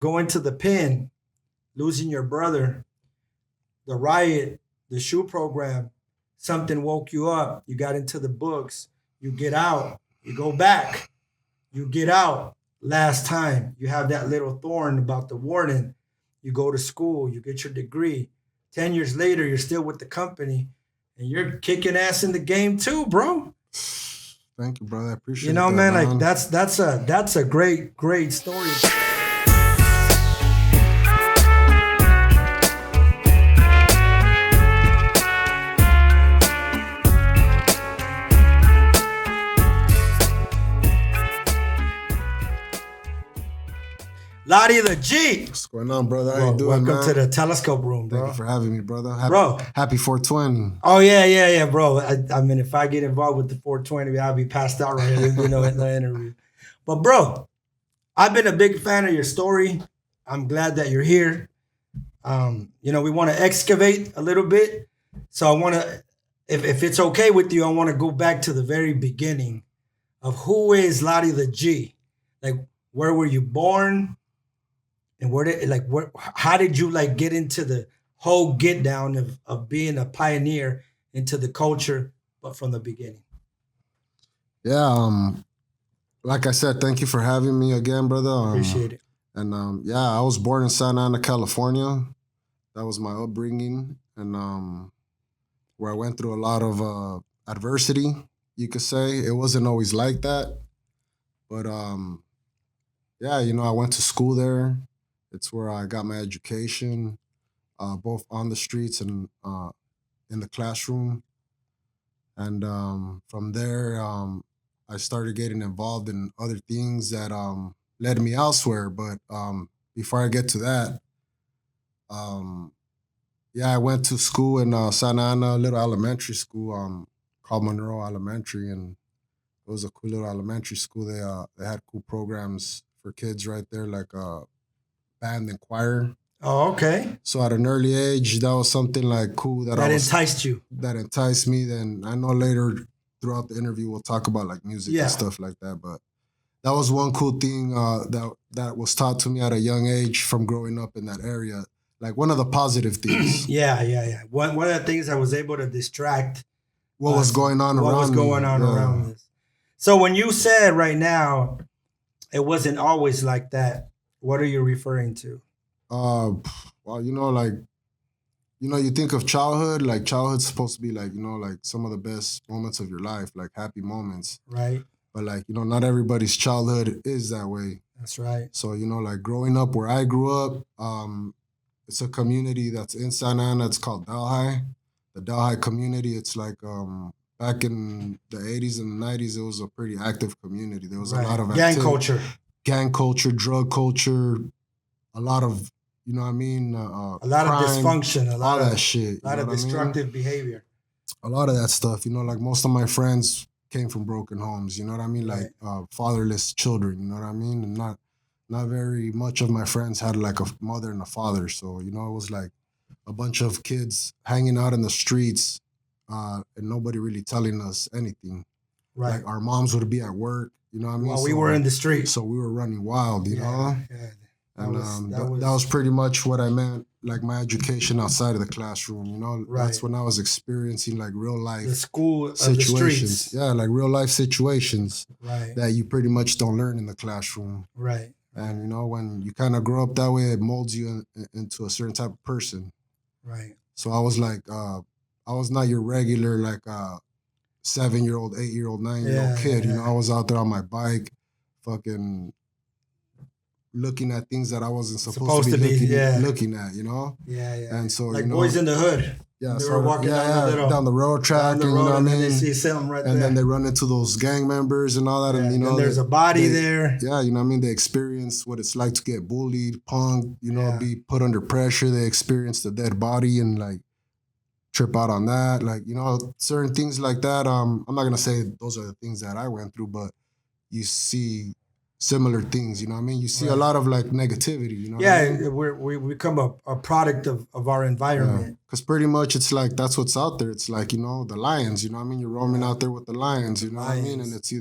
going to the pen, losing your brother, the riot, the shoe program, something woke you up. You got into the books. You get out. You go back. You get out. Last time you have that little thorn about the warden. You go to school. You get your degree. 10 years later, you're still with the company, and you're kicking ass in the game too, bro. Thank you, brother. I You appreciate know, that, man. Like man. that's a great story. Lari The G. What's going on, brother? How Bro, you doing, welcome to man? the telescope room, Thank bro. you for having me, brother. Bro. Happy 420. Oh yeah, bro. I mean, if I get involved with the 420, I'll be passed out right here, in the interview. But bro, I've been a big fan of your story. I'm glad that you're here. We want to excavate a little bit. So I want to, if it's okay with you, I want to go back to the very beginning of who is Lari The G. Like, where were you born? And how did you like get into the whole get down of being a pioneer into the culture, but from the beginning? Yeah, like I said, thank you for having me again, brother. Appreciate it. And yeah, I was born in Santa Ana, California. That was my upbringing, and where I went through a lot of adversity, you could say. It wasn't always like that, but yeah, I went to school there. It's where I got my education, both on the streets and in the classroom. And from there, I started getting involved in other things that led me elsewhere. But before I get to that, um, yeah, I went to school in Santa Ana, a little elementary school called Monroe Elementary, and it was a cool little elementary school. They had cool programs for kids right there, like band and choir. Oh, okay. So at an early age, that was something like cool that enticed you. That enticed me. Then I know later throughout the interview we'll talk about like music and stuff like that. But that was one cool thing that was taught to me at a young age from growing up in that area. Like one of the positive things. Yeah. One of the things I was able to distract what was going on around this. So when you said right now, it wasn't always like that. What are you referring to? Well, you think of childhood, like childhood's supposed to be like, like some of the best moments of your life, like happy moments. Right. But like, not everybody's childhood is that way. That's right. So, like growing up where I grew up, it's a community that's in Santa Ana. It's called Delhi. The Delhi community, it's like back in the 80s and the 90s, it was a pretty active community. There was a lot of gang culture, drug culture, a lot of, a lot crime, of dysfunction, a lot of that shit. A lot of destructive behavior. A lot of that stuff, like most of my friends came from broken homes, you know what I mean? Like fatherless children, you know what I mean? And not very much of my friends had like a mother and a father. So, it was like a bunch of kids hanging out in the streets and nobody really telling us anything. Right. Like our moms would be at work, you know what I mean? While we were in the street. So we were running wild, you know? Yeah. And that was pretty much what I meant, like my education outside of the classroom, That's when I was experiencing like real life the school situations. The yeah, like real life situations right. that you pretty much don't learn in the classroom. Right. And, when you kind of grow up that way, it molds you into a certain type of person. Right. So I was like, I was not your regular like 7-year-old, 8-year-old, 9-year-old kid. I was out there on my bike, fucking looking at things that I wasn't supposed to be looking at, Yeah. And so, like Boys in the Hood. Yeah, they were walking down the road track, and then they see something right there. And then they run into those gang members and all that, and there's a body there. Yeah, they experience what it's like to get bullied, punked, be put under pressure. They experience the dead body and like trip out on that, like certain things like that. I'm not gonna say those are the things that I went through, but you see similar things, you see a lot of like negativity, we become a product of our environment, because pretty much it's like that's what's out there. It's like the lions, you're roaming out there with the lions, what I mean? And it's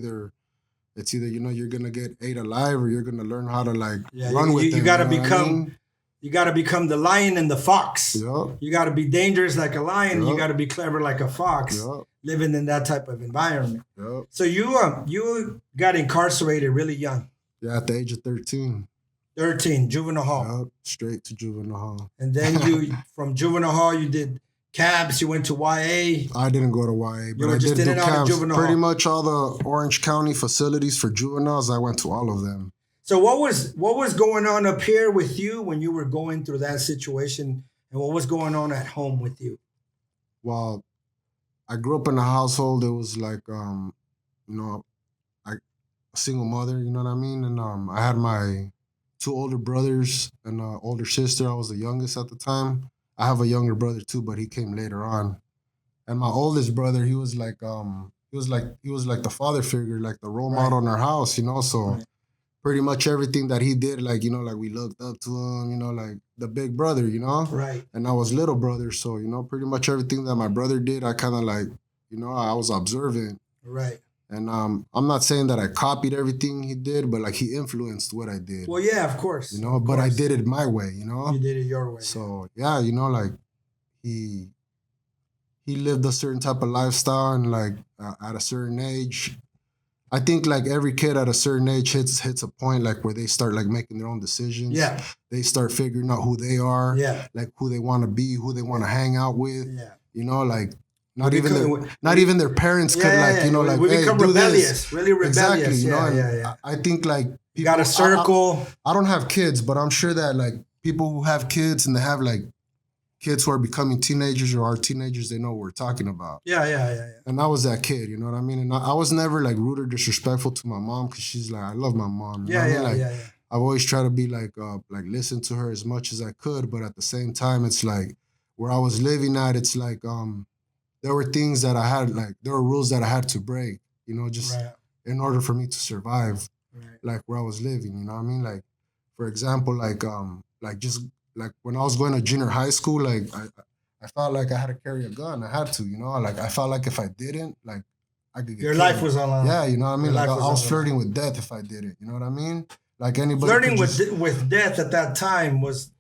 It's either, you know, you're gonna get ate alive or you're gonna learn how to like Yeah, run with them. you got to know what I become mean? you got to become the lion and the fox. Yup, You got to be dangerous like a lion. You yup, got to be clever like a fox, yup, living in that type of environment. yup. So you got incarcerated really young, Yeah, at the age of 13. 13, juvenile hall, Yup, straight to juvenile hall. and then you from juvenile hall you did cabs. You went to YA. I didn't go to YA, but were I just did in do and out of camps. juvenile Pretty hall. much all the Orange County facilities for juveniles, I went to all of them. So what was going on up here with you when you were going through that situation, and what was going on at home with you? Well, I grew up in a household that was like, you know, I a single mother, you know what I mean? And I had my two older brothers and an older sister. I was the youngest at the time. I have a younger brother too, but he came later on. And my oldest brother, he was like the father figure, like the role Right. model in our house, you know. So Right. pretty much everything that he did, like, you know, like we looked up to him, you know, like the big brother, you know. Right. And I was little brother, so you know, pretty much everything that my brother did, I kind of like, you know, I was observant. Right. And I'm not saying that I copied everything he did, but like he influenced what I did. Well, yeah, of course. You know, of but I course. did it my way, you know. You did it your way. So yeah, you know, like he lived a certain type of lifestyle, and like at a certain age, I think like every kid at a certain age hits a point like where they start like making their own decisions. Yeah. They start figuring out who they are, Yeah. like who they want to be, who they want to hang out with. Yeah. You know, like not We even become- not even their parents could like, you know, like, we hey, become do rebellious, this. really rebellious. Exactly, you know. Yeah, And yeah. I think like You got a I- circle. I don't have kids, but I'm sure that like people who have kids and they have like kids who are becoming teenagers or are teenagers, they know what we're talking about. Yeah. And I was that kid, you know what I mean? And I was never like rude or disrespectful to my mom because she's like, I love my mom. You know what I mean? Like, Yeah. I've always tried to be like listen to her as much as I could, but at the same time, it's like where I was living at, it's like there were things that I had, like there were rules that I had to break, you know, just Right. in order for me to survive, Right. like where I was living, you know what I mean? Like, for example, like just like when I was going to junior high school, like I felt like I had to carry a gun. I had to, you know, like I felt like if I didn't, like I could get Your killed. life was on. Yeah, you know what I mean? Your Like life I was was on. flirting with death if I did it. You know what I mean? Like anybody Flirting could just, with death at that time was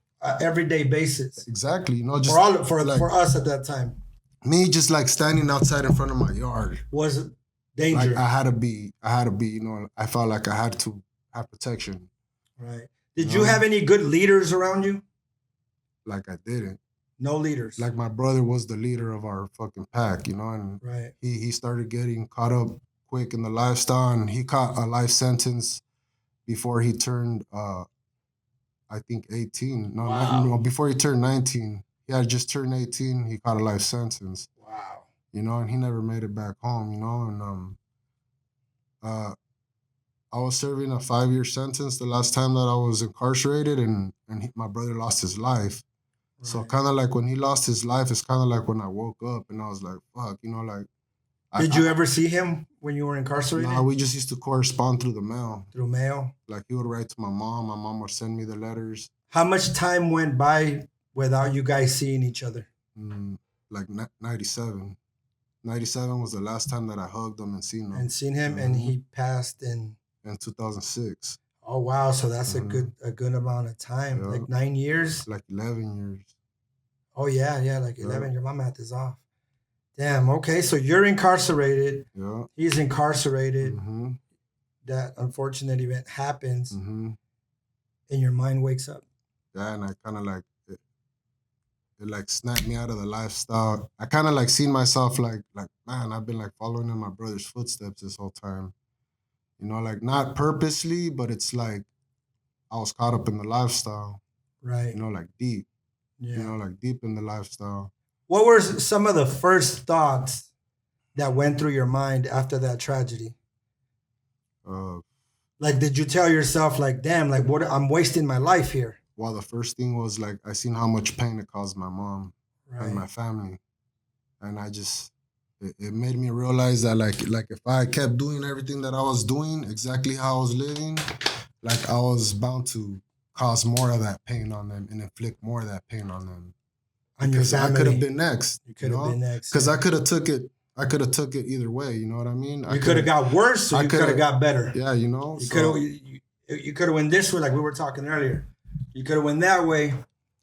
everyday basis exactly, you know, just for like, for us at that time me just like standing outside in front of my yard. was danger. Like I had to be, you know, I felt like I had to have protection. Right. Did No. you have any good leaders around you? Like I didn't. No leaders. Like my brother was the leader of our fucking pack, you know, and Right. he started getting caught up quick in the lifestyle, and he caught a life sentence before he turned I think 18. No, Wow. no, before he turned 19. He had just turned 18, he caught a life sentence. Wow. You know, and he never made it back home, you know, and I was serving a 5-year sentence the last time that I was incarcerated, and my brother lost his life. So Right. kind of like when he lost his life, it's kind of like when I woke up and I was like, fuck, you know, like. Did you ever see him when you were incarcerated? Nah, we just used to correspond through the mail. Through mail? Like he would write to my mom would send me the letters. How much time went by without you guys seeing each other? Like 97. 97 was the last time that I hugged him and seen him. And seen him, and he passed in 2006. Oh wow! So that's Mhm. a good amount of time, Yeah. like 9 years. Like 11 years. Oh yeah, like Yeah. 11. My math is off. Damn. Okay, so you're incarcerated. Yeah. He's incarcerated. Mm-hmm. That unfortunate event happens, Mm-hmm. and your mind wakes up. Yeah, and I kind of like it like snapped me out of the lifestyle. I kind of like seen myself like man, I've been like following in my brother's footsteps this whole time. You know, like not purposely, but it's like I was caught up in the lifestyle. Right. You know, like deep. Yeah. You know, like deep in the lifestyle. What were some of the first thoughts that went through your mind after that tragedy? Uh, Like, did you tell yourself, like, damn, like, what? I'm wasting my life here. well, the first thing was like I seen how much pain it caused my mom and Right. my family, and I just it made me realize that like if I kept doing everything that I was doing exactly how I was living, like I was bound to cause more of that pain on them and inflict more of that pain on them. On your Because I family. could have been next. You could have been next. Because I could have took it I could have took it either way. You know what I mean? You could have got worse, or I you could coulda- have got better. Yeah, you know. You could have you could have went this way, like we were talking earlier. You could have went that way.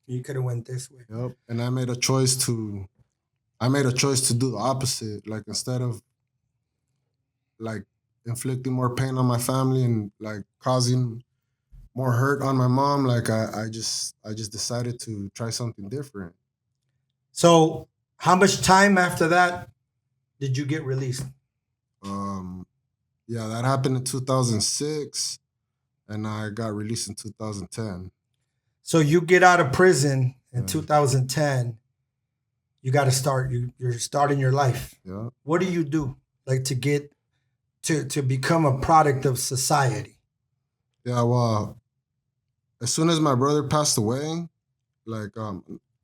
You could have went this way. Yep. And I made a choice to do the opposite. Like instead of like inflicting more pain on my family and like causing more hurt on my mom, like I just decided to try something different. So, how much time after that did you get released? Um, yeah, that happened in 2006, and I got released in 2010. So you get out of prison in Yeah. 2010. You got to start. You're starting your life. Yeah. What do you do, like to get to become a product of society? Yeah, well, as soon as my brother passed away, like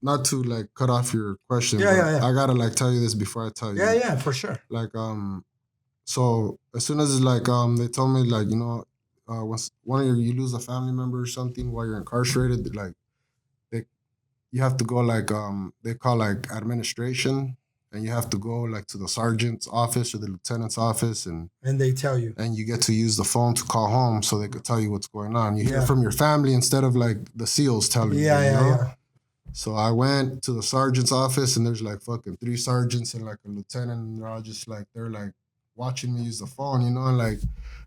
not to like cut off your question, Yeah, but yeah. I gotta like tell you this before I tell you. Yeah, for sure. Like so as soon as like they told me like, you know, once one of you lose a family member or something while you're incarcerated, like they you have to go like they call like administration, and you have to go like to the sergeant's office or the lieutenant's office, and they tell you. you get to use the phone to call home so they could tell you what's going on. You hear Yeah. from your family instead of like the SEALs telling you. Yeah, you know? yeah. So I went to the sergeant's office, and there's like fucking 3 sergeants and like a lieutenant, and they're all just like, they're like watching me use the phone, you know, and like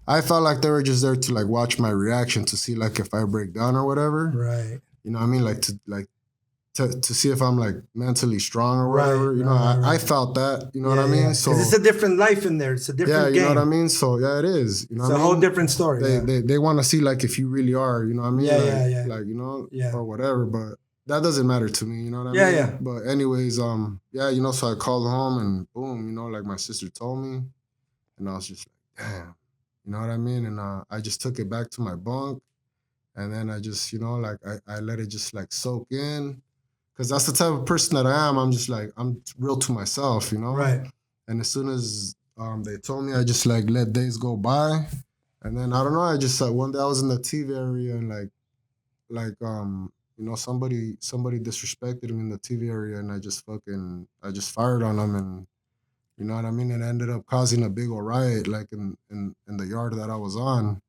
I felt like they were just there to like watch my reaction to see like if I break down or whatever. Right. You know what I mean? Like to see if I'm like mentally strong or whatever. Right, you know, I felt that, you know what I mean? Yeah. So 'Cause it's a different life in there. It's a different you game. know what I mean? So yeah, it is. You know It's what a I mean? whole different story. They want to see like if you really are, you know what I mean? Yeah, like, yeah. like, you know, Yeah. or whatever, but that doesn't matter to me, you know what I Yeah, mean? yeah. But anyways, yeah, you know, so I called home and boom, you know, like my sister told me, and I was just like, damn, you know what I mean? And I just took it back to my bunk, and then I just, you know, like I let it just like soak in, because that's the type of person that I am. I'm just like, I'm real to myself, you know? Right. And as soon as they told me, I just like let days go by, and then I don't know, I just like one day I was in the TV area, and like you know, somebody disrespected me in the TV area, and I just fired on them, and you know what I mean? It ended up causing a big old riot, like in the yard that I was on.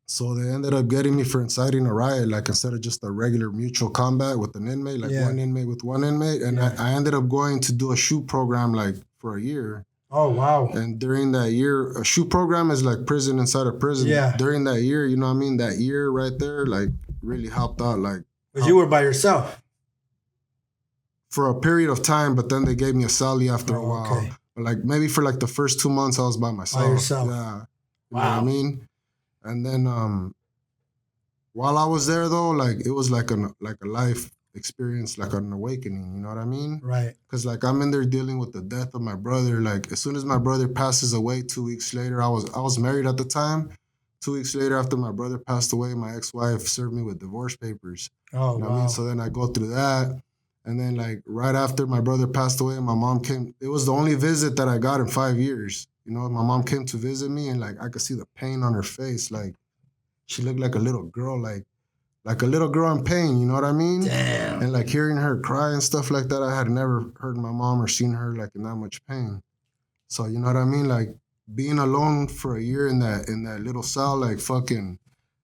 So they ended up getting me for inciting a riot, like instead of just a regular mutual combat with an inmate, like Yeah. one inmate with one inmate. And Yeah. I ended up going to do a shoot program like for a year. Oh, wow. And during that year, a shoot program is like prison inside a prison. Yeah. During that year, you know what I mean? That year right there, like really helped out, like Because you were by yourself. for a period of time, but then they gave me a cellie after a while. Okay. But like maybe for like the first 2 months I was by myself. yourself. Yeah. You know what Wow. I mean? And then while I was there though, like it was like a life experience, like an awakening, you know what I mean? Right. Because like I'm in there dealing with the death of my brother. Like as soon as my brother passes away, 2 weeks later, I was married at the time. 2 weeks later, after my brother passed away, my ex-wife served me with divorce papers. Oh, You know wow. what I mean? So then I go through that. And then like right after my brother passed away, my mom came. It was the only visit that I got in 5 years. You know, my mom came to visit me, and like I could see the pain on her face. Like she looked like a little girl, like a little girl in pain, you know what I mean? Damn. And like hearing her cry and stuff like that, I had never heard my mom or seen her like in that much pain. So you know what I mean? Like being alone for a year in that little cell, like fucking,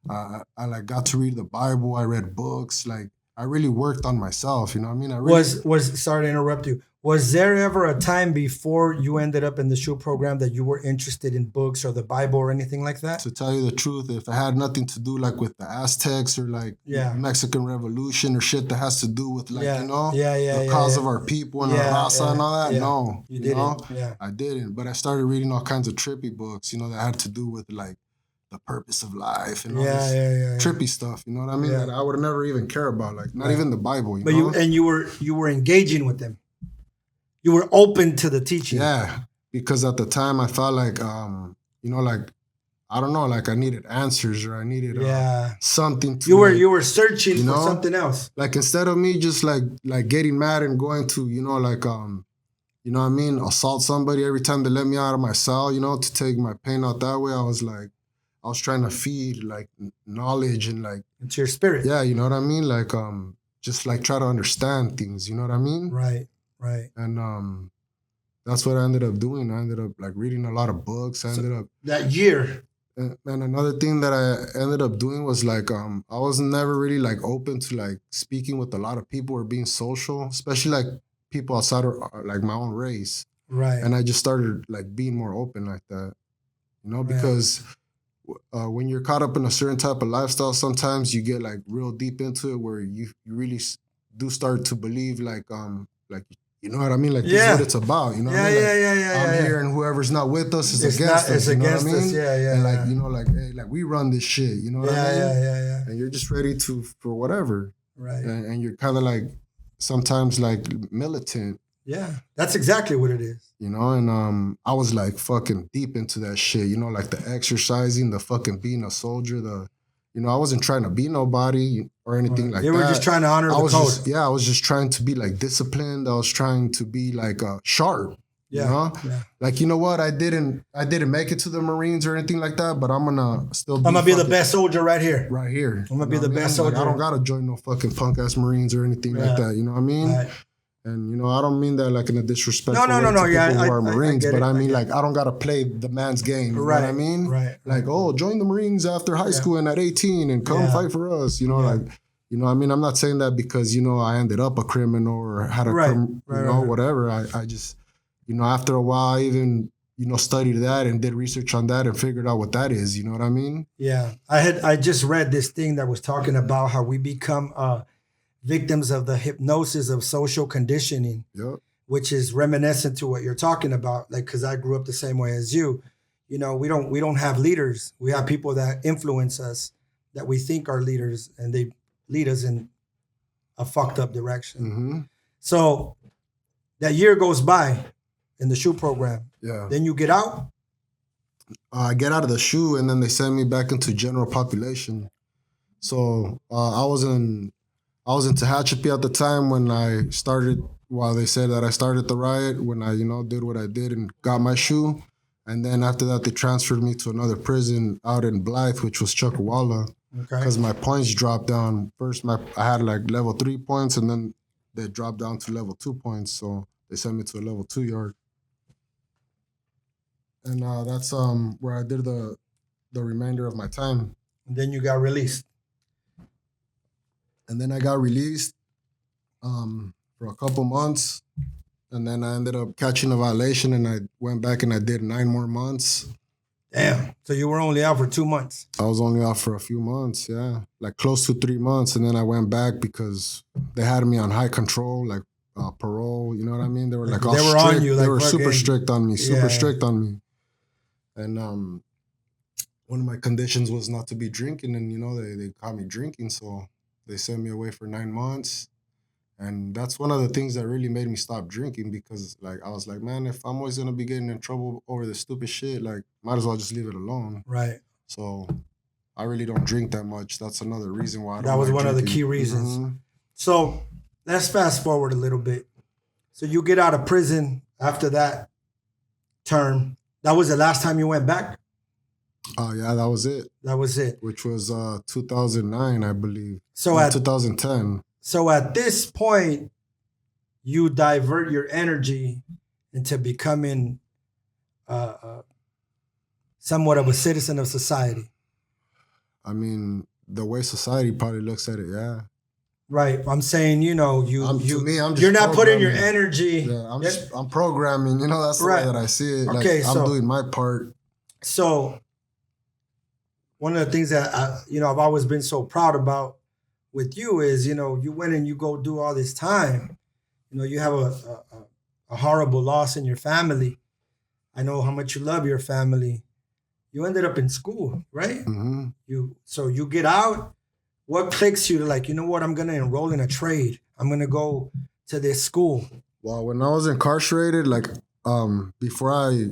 I like got to read the Bible. I read books. Like I really worked on myself. You know what I mean? I really, Was sorry to interrupt you. Was there ever a time before you ended up in the shoot program that you were interested in books or the Bible or anything like that? to tell you the truth, if it had nothing to do like with the Aztecs or like Yeah. Mexican Revolution or shit that has to do with like, Yeah. you know, Yeah, the cause of our people and Yeah, our raza and all that, yeah. no. You know? didn't. Yeah. I didn't, but I started reading all kinds of trippy books, you know, that had to do with like the purpose of life and all this Yeah. trippy stuff, you know what I mean? Yeah. That I would never even care about, like not Right. even the Bible, But know? you were engaging with them. You were open to the teaching. Yeah, because at the time I felt like, you know, like I don't know, like I needed answers or I needed Yeah. something to. You were searching you for know? something else. Like instead of me just like getting mad and going to, you know, like you know what I mean, assault somebody every time they let me out of my cell, you know, to take my pain out that way. I was trying to feed like knowledge and like Into your spirit. yeah, you know what I mean, like just like try to understand things, you know what I mean? Right. And that's what I ended up doing. I ended up like reading a lot of books. I ended up That year. and another thing that I ended up doing was like I was never really like open to like speaking with a lot of people or being social, especially like people outside of like my own race. Right. And I just started like being more open like that, Right. because when you're caught up in a certain type of lifestyle, sometimes you get like real deep into it where you really do start to believe like you know what I mean, like this is what it's about, you know what I mean? Like, I'm here and whoever's not with us is It's against not, us, it's you know against what I mean? us. Yeah. And like you know, like hey, like we run this shit, you know what I mean? Yeah. And you're just ready to for whatever, Right. and you're kind of like sometimes like militant. Yeah, that's exactly what it is. You know, and I was like fucking deep into that shit, you know, like the exercising, the fucking being a soldier, I wasn't trying to be nobody or anything like that. You were just trying to honor the code. I was just trying to be like disciplined. I was trying to be like sharp. Yeah. You know? Like, you know what? I didn't make it to the Marines or anything like that, but I'm gonna still be the best soldier right here. Right here. I'm gonna be the best soldier. Like, I don't gotta join no fucking punk ass Marines or anything like that. You know what I mean? Right. And you know, I don't mean that like in a disrespectful way No. to Yeah, people who are Marines, I but I mean like I don't gotta play the man's game. You know what I mean? Right. Like, oh, join the Marines after high school and at 18 and come fight for us. You know, like, you know, I mean, I'm not saying that because, you know, I ended up a criminal or had a whatever. I just, you know, after a while, I even, you know, studied that and did research on that and figured out what that is. You know what I mean? Yeah. I just read this thing that was talking about how we become victims of the hypnosis of social conditioning, which is reminiscent to what you're talking about. Like, because I grew up the same way as you. You know, we don't have leaders. We have people that influence us, that we think are leaders, and they lead us in a fucked up direction. Mm-hmm. So that year goes by in the SHU program. Yeah. Then you get out. I get out of the SHU, and then they send me back into general population. So I was in Tehachapi at the time when I started. Well, they said that I started the riot when I, you know, did what I did and got my SHU. And then after that, they transferred me to another prison out in Blythe, which was Chuckawalla, because my points dropped down. First, I had like level 3 points, and then they dropped down to level 2 points. So they sent me to a level 2 yard. And that's where I did the remainder of my time. And then you got released. And then I got released for a couple months. And then I ended up catching a violation, and I went back and I did 9 more months. Damn. So you were only out for 2 months. I was only out for a few months, yeah. Like close to 3 months. And then I went back because they had me on high control, like parole, you know what I mean? They were like all strict. On you, they were super strict on me, strict on me. And one of my conditions was not to be drinking, and, you know, they caught me drinking, so they sent me away for 9 months. And that's one of the things that really made me stop drinking, because like I was like, man, if I'm always gonna be getting in trouble over this stupid shit, like might as well just leave it alone. Right. So I really don't drink that much. That's another reason why I don't That was like one drinking. of the key reasons. Mm-hmm. So let's fast forward a little bit. So you get out of prison after that term. That was the last time you went back? Oh yeah, that was it. That was it. Which was 2009, I believe. So at 2010. So at this point, you divert your energy into becoming somewhat of a citizen of society. I mean, the way society probably looks at it, yeah. Right. I'm saying, you know, you're not putting your energy. Yeah, I'm programming. You know, that's the way that I see it. Okay, like, I'm doing my part. So one of the things that I've always been so proud about with you is, you know, you went and you go do all this time. You know, you have a horrible loss in your family. I know how much you love your family. You ended up in school, right? Mm-hmm. So you get out. What clicks you to like, you know what, I'm going to enroll in a trade. I'm going to go to this school. Well, when I was incarcerated, like before I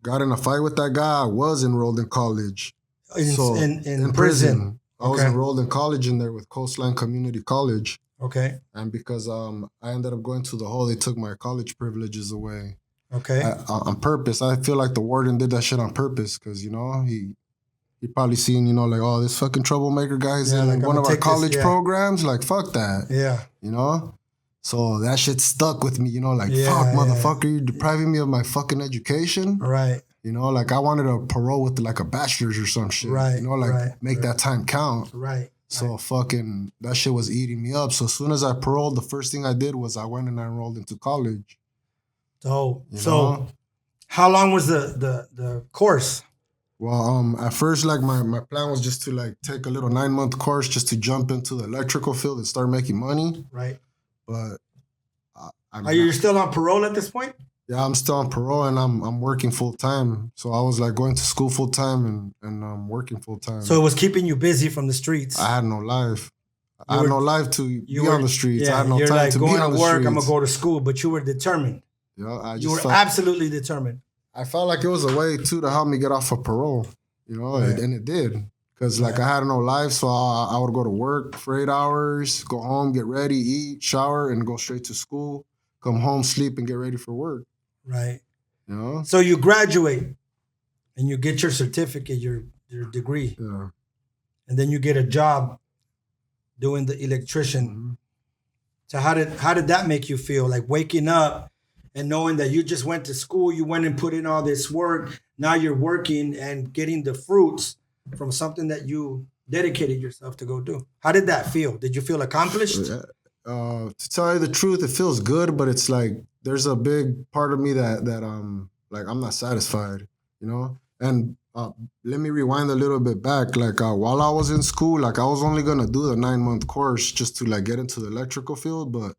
got in a fight with that guy, I was enrolled in college. In prison. I was enrolled in college in there with Coastline Community College. Okay. And because I ended up going to the hole, they took my college privileges away. Okay. On purpose. I feel like the warden did that shit on purpose because, you know, he probably seen, you know, like, oh, this fucking troublemaker guy's in like one of our college programs. Like, fuck that. Yeah. You know? So that shit stuck with me, like, Yeah, fuck, yeah. motherfucker, you're depriving me of my fucking education. Right. Like, I wanted a parole with like a bachelor's or some shit. Right, make that time count. Right. So fucking that shit was eating me up. So as soon as I paroled, the first thing I did was I went and I enrolled into college. So You know? how long was the course? Well, at first, like my plan was just to like take a little 9-month course just to jump into the electrical field and start making money. Right. But Are you still on parole at this point? Yeah, I'm still on parole and I'm working full time. So I was like going to school full time and I'm working full time. So it was keeping you busy from the streets. I had no life. I had no life to be on the streets. Yeah, I had no you're time like to going be on to the work. streets. I'm gonna go to school, but you were determined. Yeah, You were absolutely determined. I felt like it was a way too to help me get off of parole. Right. And it did. Because like I had no life, so I would go to work for 8 hours, go home, get ready, eat, shower, and go straight to school. Come home, sleep, and get ready for work. Right. So you graduate and you get your certificate, your degree. Yeah. And then you get a job doing the electrician. Mm-hmm. So how did that make you feel? Like waking up and knowing that you just went to school, you went and put in all this work, now you're working and getting the fruits from something that you dedicated yourself to go do. How did that feel? Did you feel accomplished? To tell you the truth, it feels good, but it's like there's a big part of me that like I'm not satisfied, And let me rewind a little bit back. Like while I was in school, like I was only gonna do the 9-month course just to like get into the electrical field, but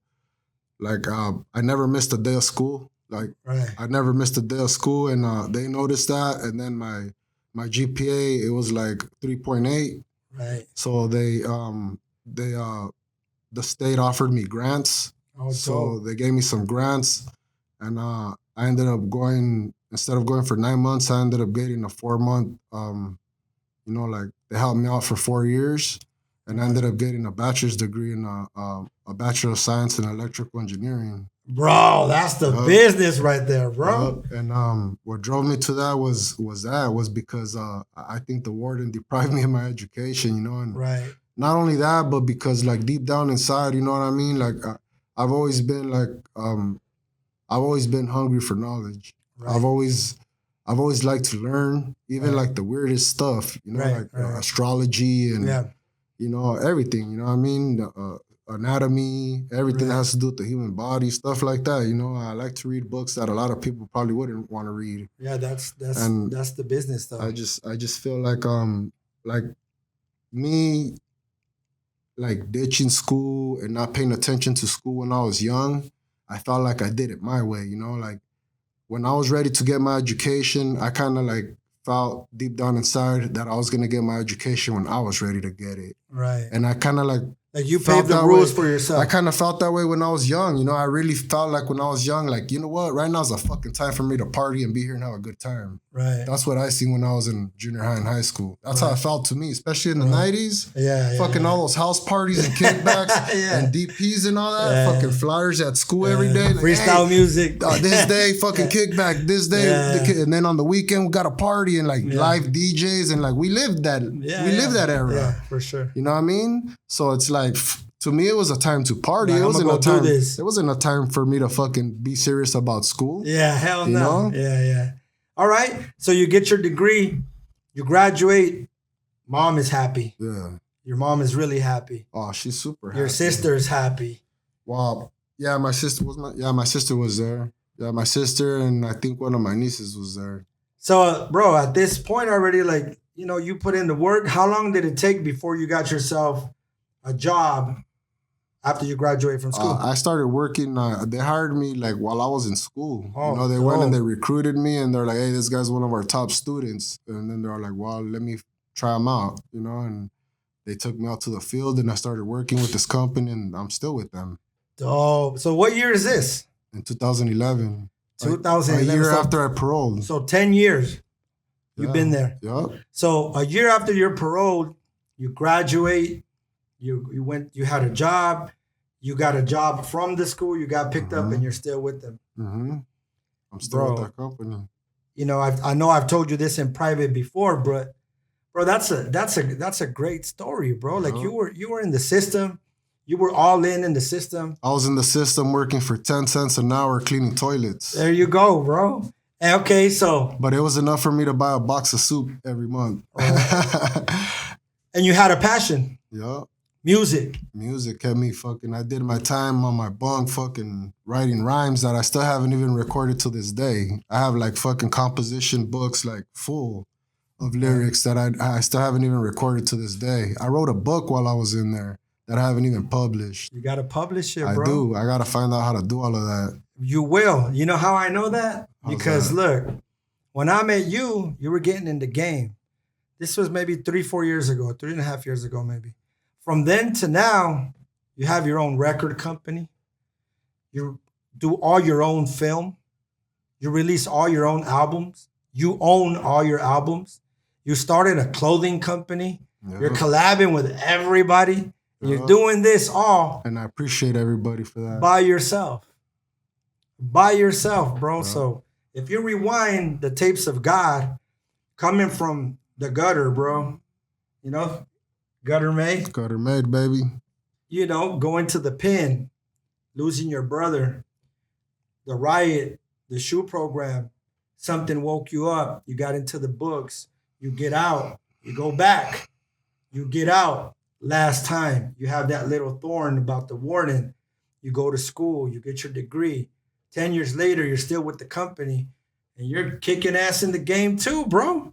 like I never missed a day of school. Like I never missed a day of school, and they noticed that, and then my GPA it was like 3.8. Right. So the state offered me grants. So they gave me some grants, and I ended up going, instead of going for 9 months, I ended up getting a 4-month, like they helped me out for 4 years, and I ended up getting a bachelor's degree in a Bachelor of Science in Electrical Engineering. Bro, that's the business right there, bro. And what drove me to that was because I think the warden deprived me of my education, and not only that, but because like deep down inside, you know what I mean? Like I've always been hungry for knowledge. Right. I've always liked to learn, even like the weirdest stuff, astrology and everything, you know what I mean? Anatomy, everything that has to do with the human body, stuff like that. I like to read books that a lot of people probably wouldn't want to read. Yeah, that's the business stuff. I just feel like me like ditching school and not paying attention to school when I was young, I felt like I did it my way, like when I was ready to get my education, I kind of like felt deep down inside that I was going to get my education when I was ready to get it. Right. And I kind of like you paved the rules for yourself. I kind of felt that way when I was young. I really felt like when I was young, like, you know what? Right now is a fucking time for me to party and be here and have a good time. Right. That's what I seen when I was in junior high and high school. That's how it felt to me, especially in the 90s. Yeah. Fucking all those house parties and kickbacks and DPs and all that. Yeah. Fucking flyers at school every day. Like, freestyle music. This day, fucking kickback. This day. And then on the weekend, we got a party and like live DJs. And like, we lived that. We lived that era. Yeah, for sure. You know what I mean? So it's like, to me, it was a time to party. Like, it wasn't a time for me to fucking be serious about school. Yeah, hell no. Yeah. All right. So you get your degree, you graduate. Mom is happy. Yeah. Your mom is really happy. Oh, she's super happy. Your sister's happy. Wow. Yeah, my sister was there. Yeah, my sister and I think one of my nieces was there. So, bro, at this point already, like, you put in the work. How long did it take before you got yourself a job after you graduate from school? I started working. They hired me like while I was in school. Oh, they went and they recruited me, and they're like, "Hey, this guy's one of our top students." And then they're like, "Well, let me try him out," and they took me out to the field, and I started working with this company, and I'm still with them. Oh, so what year is this? In 2011. 2011. A year after I paroled. So 10 years. You've been there. Yep. So a year after you're paroled, you graduate. You had a job, you got a job from the school, you got picked up, and you're still with them. Mm-hmm. I'm still with that company. I know I've told you this in private before, but bro, that's a great story, bro. Like you were in the system, You were all in the system. I was in the system working for 10 cents an hour cleaning toilets. There you go, bro. And okay, so But it was enough for me to buy a box of soup every month. and you had a passion. Yeah. Music. Music kept me fucking. I did my time on my bunk fucking writing rhymes that I still haven't even recorded to this day. I have like fucking composition books like full of lyrics that I still haven't even recorded to this day. I wrote a book while I was in there that I haven't even published. You gotta publish it, I bro. do. I gotta find out how to do all of that. You will. You know how I know that? How's Because that? look, when I met you, you were getting in the game. This was maybe 3-4 years ago, 3.5 years ago, maybe. From then to now, you have your own record company. You do all your own film. You release all your own albums. You own all your albums. You started a clothing company. Yeah. You're collabing with everybody. You're Yeah. doing this all And I appreciate everybody for that. by yourself. By yourself, bro. Yeah. So if you rewind the tapes of God coming from the gutter, bro, you know, gutter made, Got her made, baby. you know, going to the pen, losing your brother, the riot, the shoe program, something woke you up. You got into the books. You get out. You go back. You get out. Last time, you have that little thorn about the warden. You go to school. You get your degree. 10 years later, you're still with the company. And you're kicking ass in the game too, bro.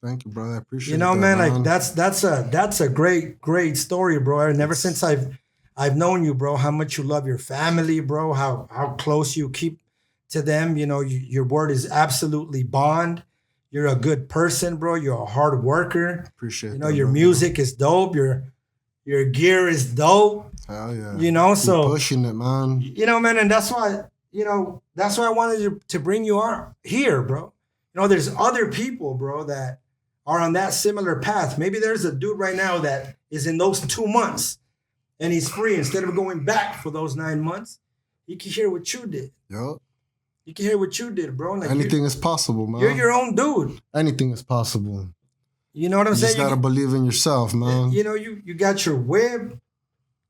Thank you, brother. I appreciate You know, that, man, like that's a great story, bro. And ever since I've known you, bro, how much you love your family, bro, how close you keep to them. You know, your word is absolutely bond. You're a good person, bro. You're a hard worker. Appreciate You know, that, your brother. music is dope. Your gear is dope. Hell yeah. You know, Keep so pushing it, man. you know, man, and that's why, you know, that's why I wanted to bring you on here, bro. You know, there's other people, bro, that are on that similar path. Maybe there's a dude right now that is in those 2 months and he's free. Instead of going back for those 9 months, he can hear what you did. Yup. You can hear what you did, bro. Like Anything is possible, man. you're your own dude. Anything is possible. You know what I'm You just saying? gotta believe in yourself, man. You know, you got your whip,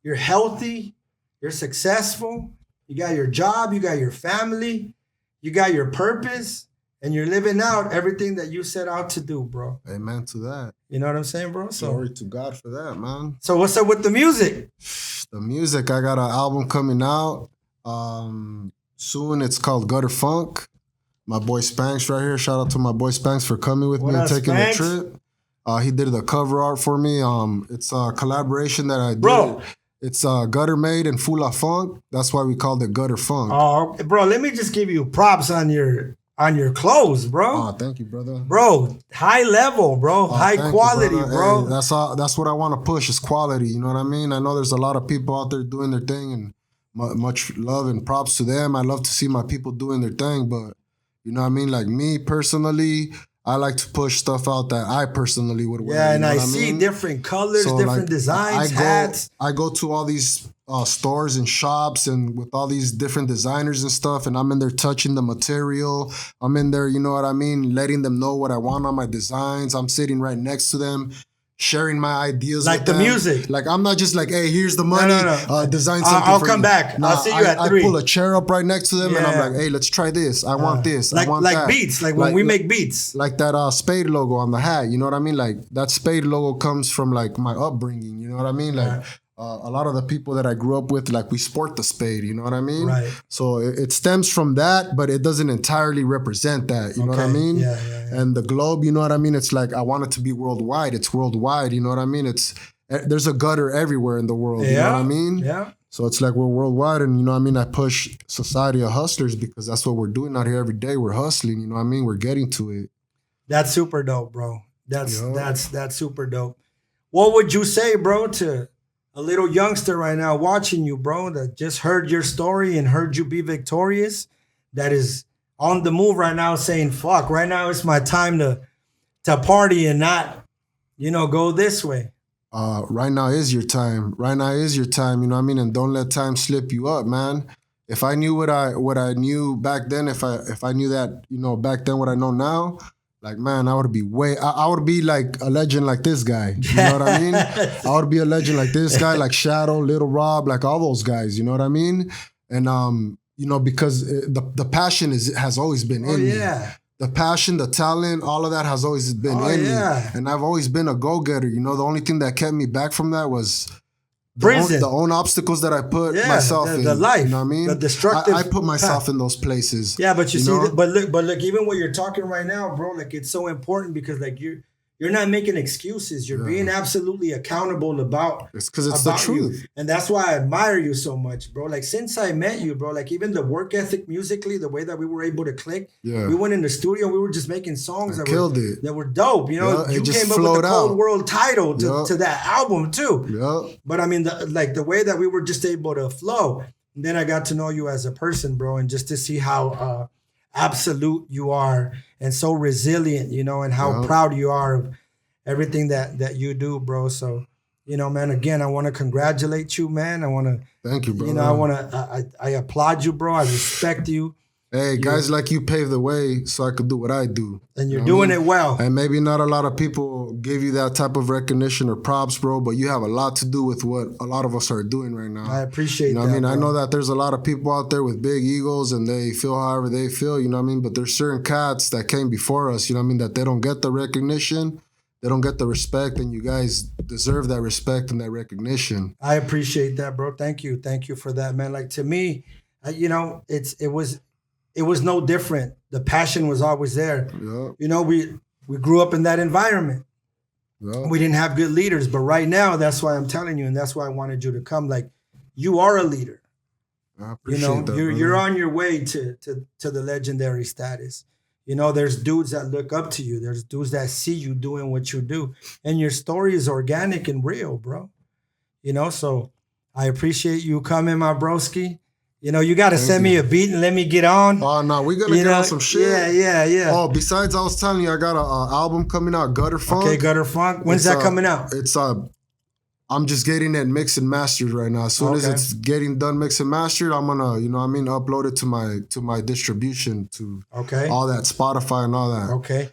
you're healthy, you're successful, you got your job, you got your family, you got your purpose, and you're living out everything that you set out to do, bro. Amen to that. You know what I'm saying, bro? Glory to God for that, man. So what's up with the music? The music, I got an album coming out soon. It's called Gutter Funk. My boy Spanx right here. Shout out to my boy Spanx for coming with What me and up, taking Spanx? the trip. He did the cover art for me. It's a collaboration that I did. Bro. It's Gutter Made and Fula Funk. That's why we called it Gutter Funk. Oh, bro, let me just give you props on your clothes, bro. Oh, thank you, brother. Bro, high level, bro. Oh, High thank you, quality, brother. bro. Hey, that's what I want to push is quality. You know what I mean? I know there's a lot of people out there doing their thing, and much love and props to them. I love to see my people doing their thing, but you know what I mean? Like me personally, I like to push stuff out that I personally would wear. Yeah, you and know I what see mean? different colors, So, different like, designs, hats. I go to all these stores and shops and with all these different designers and stuff, and I'm in there touching the material. I'm in there, you know what I mean, letting them know what I want on my designs. I'm sitting right next to them, sharing my ideas. Like with the them. music. Like I'm not just like, hey, here's the money. No. Design something. I'll for come you. back. Nah, I'll see you at 3. I pull a chair up right next to them, and I'm Yeah. like, hey, let's try this. I want this. Like I want that. beats, like when we make beats. Like that Spade logo on the hat, you know what I mean? Like that Spade logo comes from like my upbringing, you know what I mean? Like a lot of the people that I grew up with, like we sport the Spade, you know what I mean? Right. So it stems from that, but it doesn't entirely represent that, you know what I Okay. mean? Yeah. And the globe, you know what I mean? It's like I want it to be worldwide. It's worldwide, you know what I mean? There's a gutter everywhere in the world, you know what I mean? Yeah. So it's like we're worldwide, and you know what I mean? I push society of hustlers because that's what we're doing out here every day. We're hustling, you know what I mean? We're getting to it. That's super dope, bro. That's Yeah. that's super dope. What would you say, bro, to a little youngster right now watching you, bro, that just heard your story and heard you be victorious, that is on the move right now saying, fuck, right now it's my time to party and not, go this way. Right now is your time. Right now is your time, you know what I mean? And don't let time slip you up, man. If I knew what I knew back then, if I knew that, back then what I know now, like, man, I would be I would be like a legend like this guy. You know what I mean? I would be a legend like this guy, like Shadow, Little Rob, like all those guys. You know what I mean? And you know, because the passion has always been in me. The passion, the talent, all of that has always been in me. And I've always been a go-getter. You know, the only thing that kept me back from that was the own obstacles that I put myself in. The life, you know what I mean? The destructive. I put myself in those places. Yeah, but you see, but look, even what you're talking right now, bro, like it's so important because like you're not making excuses. You're being absolutely accountable about it's because it's the truth. You. And that's why I admire you so much, bro. Like since I met you, bro, like even the work ethic musically, the way that we were able to click. Yeah. We went in the studio, we were just making songs that were dope. You know, you came up with the Cold World title to that album too. Yeah. But I mean, the way that we were just able to flow. And then I got to know you as a person, bro, and just to see how absolute you are and so resilient, you know, and how proud you are of everything that you do, bro. So, you know, man, again, I want to congratulate you, man. I want to thank you, bro. You know, I applaud you, bro. I respect you. Hey, guys like you paved the way so I could do what I do. And you're doing it well. And maybe not a lot of people give you that type of recognition or props, bro, but you have a lot to do with what a lot of us are doing right now. I appreciate that, I mean? Bro. I know that there's a lot of people out there with big egos and they feel however they feel, you know what I mean? But there's certain cats that came before us, you know what I mean, that they don't get the recognition, they don't get the respect, and you guys deserve that respect and that recognition. I appreciate that, bro. Thank you. Thank you for that, man. Like to me, you know, it was no different. The passion was always there. Yep. You know, we grew up in that environment. Yep. We didn't have good leaders, but right now, that's why I'm telling you, and that's why I wanted you to come. Like, you are a leader. I appreciate that, you're on your way to the legendary status. You know, there's dudes that look up to you. There's dudes that see you doing what you do, and your story is organic and real, bro. You know, so I appreciate you coming, my broski. You know, you got to send me a beat and let me get on. Oh, no, we're going to get on some shit. Yeah. Oh, besides, I was telling you, I got an album coming out, Gutter Funk. Okay, Gutter Funk. When's that coming out? It's I'm just getting it mixed and mastered right now. As soon as it's getting done mixed and mastered, I'm going to, you know what I mean, upload it to my distribution, to all that, Spotify and all that. Okay.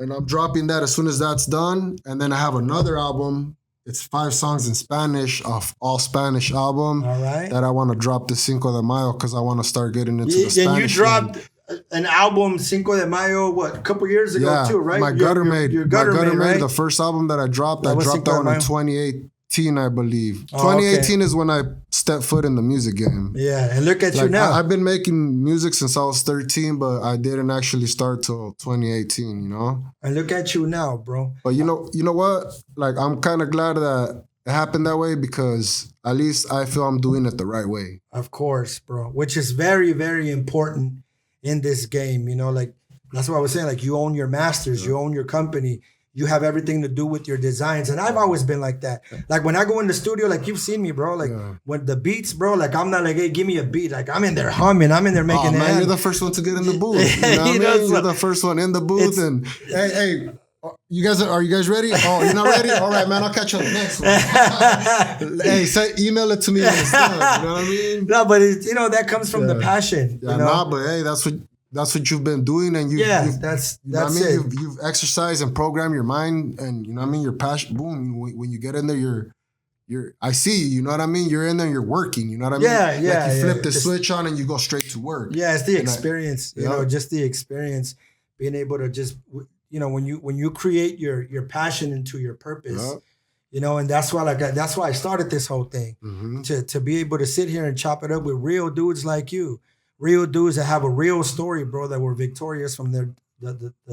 And I'm dropping that as soon as that's done. And then I have another album. It's 5 songs in Spanish, all Spanish album. All right. That I want to drop the Cinco de Mayo because I want to start getting into the Spanish. And you dropped an album, Cinco de Mayo, a couple years ago too, right? My Gutter Made. Your Gutter Made, right? The first album that I dropped that one in 2018, I believe. 2018 is when I stepped foot in the music game. Yeah, and look at you now. I've been making music since I was 13, but I didn't actually start till 2018, you know? And look at you now, bro. But you know what? Like, I'm kind of glad that it happened that way because at least I feel I'm doing it the right way. Of course, bro. Which is very, very important in this game. You know, like, that's what I was saying. Like, you own your masters, you own your company. You have everything to do with your designs. And I've always been like that. Like when I go in the studio, like you've seen me, bro. Like when the beats, bro, like I'm not like, hey, give me a beat. Like I'm in there humming. I'm in there making it. Man, you're the first one to get in the booth. You know what I mean? You're the first one in the booth. And hey, are you guys ready? Oh, you're not ready? All right, man. I'll catch you on the next one. Hey, email it to me when it's done. You know what I mean? No, but that comes from the passion. Yeah, but hey, that's what you've been doing, and that's it. You've exercised and programmed your mind, and you know what I mean. Your passion, boom. When you get in there, you're. I see you. You know what I mean. You're in there. You're working. You know what I mean. Yeah. Like you flip the switch on and you go straight to work. Yeah, it's the experience. You know, just the experience, being able to just when you create your passion into your purpose. You know, and that's why that's why I started this whole thing to be able to sit here and chop it up with real dudes like you. Real dudes that have a real story, bro, that were victorious from the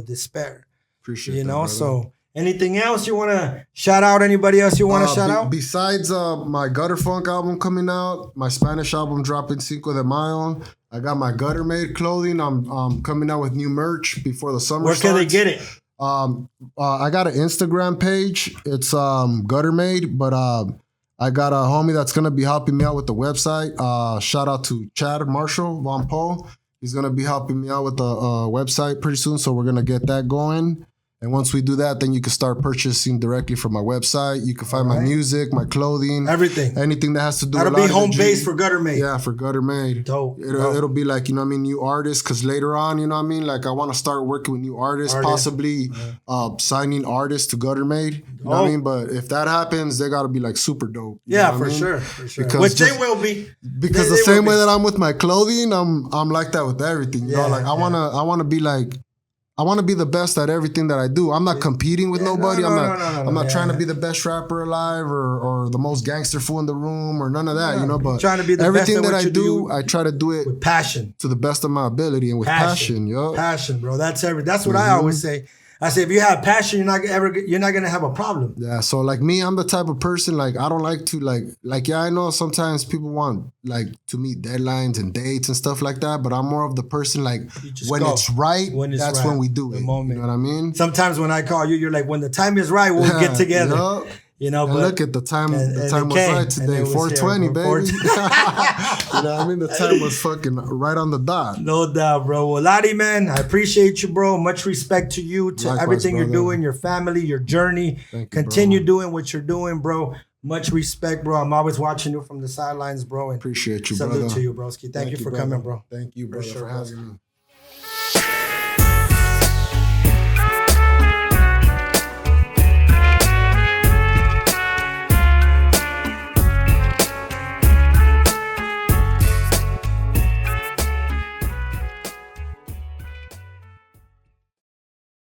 despair. Appreciate you that, know, brother. So anything else you want to shout out? Anybody else you want to shout out? Besides my Gutter Funk album coming out, my Spanish album dropping Cinco de Mayo, I got my Gutter Made clothing. I'm coming out with new merch before the summer starts. Where can they get it? I got an Instagram page. It's Gutter Made, but I got a homie that's going to be helping me out with the website. Shout out to Chad Marshall Von Poe. He's going to be helping me out with the website pretty soon, so we're going to get that going. And once we do that, then you can start purchasing directly from my website. You can find my music, my clothing, everything, anything that has to do that'll with be home base for Gutter Made. Yeah, for Gutter Made. Dope. It'll be like, you know what I mean, new artists, because later on, you know what I mean, like I want to start working with new artists. Possibly signing artists to Gutter Made. You know what I mean? But if that happens, they got to be like super dope. Yeah, for sure. Because which they will be. Because the same way that I'm with my clothing, I'm like that with everything. You know, like I wanna be like, I want to be the best at everything that I do. I'm not competing with nobody. I'm not trying to be the best rapper alive or the most gangster fool in the room or none of that, you know. But trying to be the everything best that I do, I try to do it with passion, to the best of my ability and with passion, yo. Passion, bro. That's what I always say. I say, if you have passion, you're not gonna have a problem. Yeah. So like me, I'm the type of person, like I don't like to like yeah, I know sometimes people want like to meet deadlines and dates and stuff like that, but I'm more of the person like when it's right, that's when we do it. You know what I mean? Sometimes when I call you, you're like, when the time is right, we'll get together. Yep. You know, and but look at the time. The time was right today, 4:20, baby. You know what I mean? The time was fucking right on the dot. No doubt, bro. Well, Lari, man, I appreciate you, bro. Much respect to you, to everything you're doing, your family, your journey. Continue doing what you're doing, bro. Much respect, bro. I'm always watching you from the sidelines, bro. And appreciate you, salute brother. to you, broski. Thank you for coming, bro. Thank you, brother, for having me.